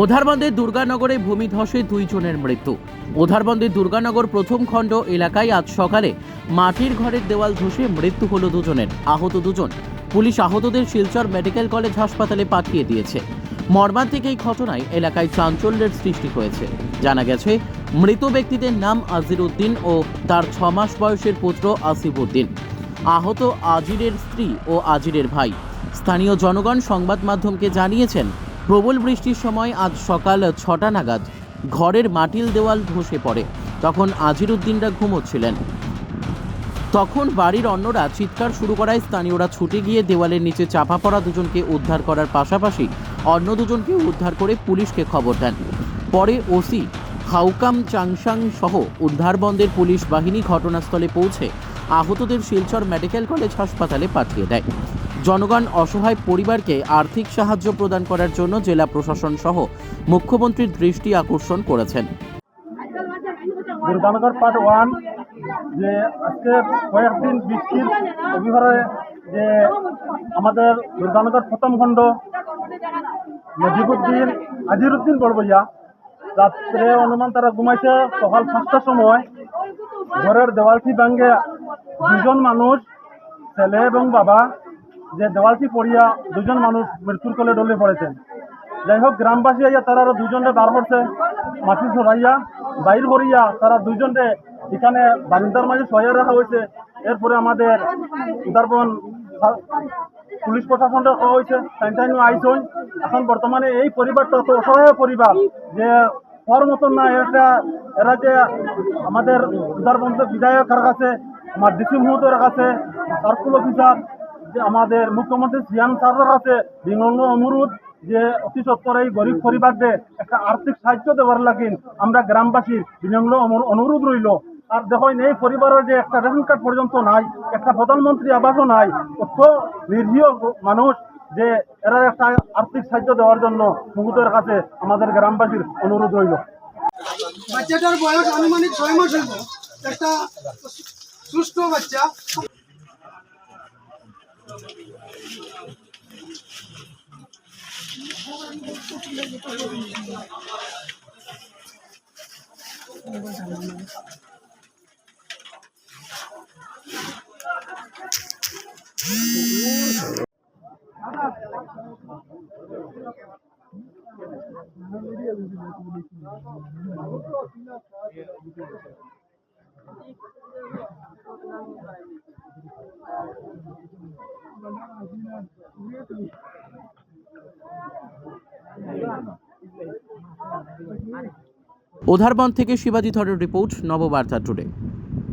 উধারবন্দের দুর্গানগরে ভূমিধসে 2 জনের মৃত্যু। উধারবন্দের দুর্গানগর প্রথম খণ্ড এলাকায় আজ সকালে মাটির ঘরের দেওয়াল ধসে মৃত্যু হলো 2 জনের। আহত 2 জন। পুলিশ আহতদের শিলচর মেডিকেল কলেজ হাসপাতালে পাঠিয়ে দিয়েছে। মর্মান্তিক এই ঘটনায় এলাকায় চাঞ্চল্যের সৃষ্টি হয়েছে। জানা গেছে, মৃত ব্যক্তিদের নাম আজিরউদ্দিন ও তার 6 মাস বয়সের পুত্র আসিফউদ্দিন। আহত আজিরের স্ত্রী ও আজিরের ভাই। স্থানীয় জনগণ সংবাদ মাধ্যমকে জানিয়েছেন, প্রবল বৃষ্টির সময় আজ সকাল 6টা নাগাদ ঘরের মাটির দেওয়াল ধসে পড়ে। তখন আজিরউদ্দিনরা ঘুমোচ্ছিলেন। তখন বাড়ির অন্যরা চিৎকার শুরু করায় স্থানীয়রা ছুটে গিয়ে দেওয়ালের নিচে চাপা পড়া 2 জনকে উদ্ধার করার পাশাপাশি অন্য 2 জনকে উদ্ধার করে পুলিশকে খবর দেন। পরে ওসি হাউকাম চাংসাং সহ উদ্ধারবন্দের পুলিশ বাহিনী ঘটনাস্থলে পৌঁছে আহতদের শিলচর মেডিকেল কলেজ হাসপাতালে পাঠিয়ে দেয়। জনগণ অসহায় পরিবারকে আর্থিক সাহায্য প্রদান করার জন্য জেলা প্রশাসন সহ মুখ্যমন্ত্রীর দৃষ্টি আকর্ষণ করেছেন। দুর্গানগর পার্ট 1 যে আজকে কয়েকদিন বৃষ্টির অভিভাবে যে আমাদের দুর্গানগর প্রথম খণ্ড নজিবুদ্দিন আজিরউদ্দিন বড়বইয়া রাত্রে অনুমান তারা ঘুমাইছে। সকাল 5টার সময় ঘরের দেওয়ালটি ভাঙ্গে 2 জন মানুষ, ছেলে এবং বাবা, যে দেওয়ালটি পড়িয়া 2 জন মানুষ মৃত্যুর কোলে ঢলে পড়েছেন। যাই হোক, গ্রামবাসী আইয়া তারা আরো 2 জনকে বার করছে, মাটি সরাইয়া বাইর করিয়া তারা 2 জনকে এখানে বারিন্দার মাঝে সহায় রাখা হয়েছে। এরপরে আমাদের উদারবন পুলিশ প্রশাসনটা করা হয়েছে, আইসন। এখন বর্তমানে এই পরিবারটা তো অসহায় পরিবার, যে হওয়ার মতন না। এরা যে আমাদের উদারবন্দের বিধায়কের কাছে, আমার ডিসি মহোদয়ের কাছে, সার্কুল অফিসার, যে আমাদের মুখ্যমন্ত্রী সিয়াম স্যারের কাছে বিনম্র অনুরোধ যে অতি সত্বর এই গরিব পরিবারদের একটা আর্থিক সাহায্য দেওয়ার লাগিন আমরা গ্রামবাসীর বিনম্র অনুরোধ রইল। আর দেখেন, এই পরিবারের যে একটা রেশন কার্ড পর্যন্ত নাই, একটা প্রধানমন্ত্রী আবাসও নাই, অত নিরীহ মানুষ, যে এরা একটা আর্থিক সাহায্য দেওয়ার জন্য মহোদয়ের কাছে আমাদের গ্রামবাসীর অনুরোধ রইল। বাচ্চাটার বয়স আনুমানিক 6 মাস হইব, একটা সুস্থ বাচ্চা। উধারবন্দ থেকে শিবাজি ধরের রিপোর্ট, নববার্তা টুডে।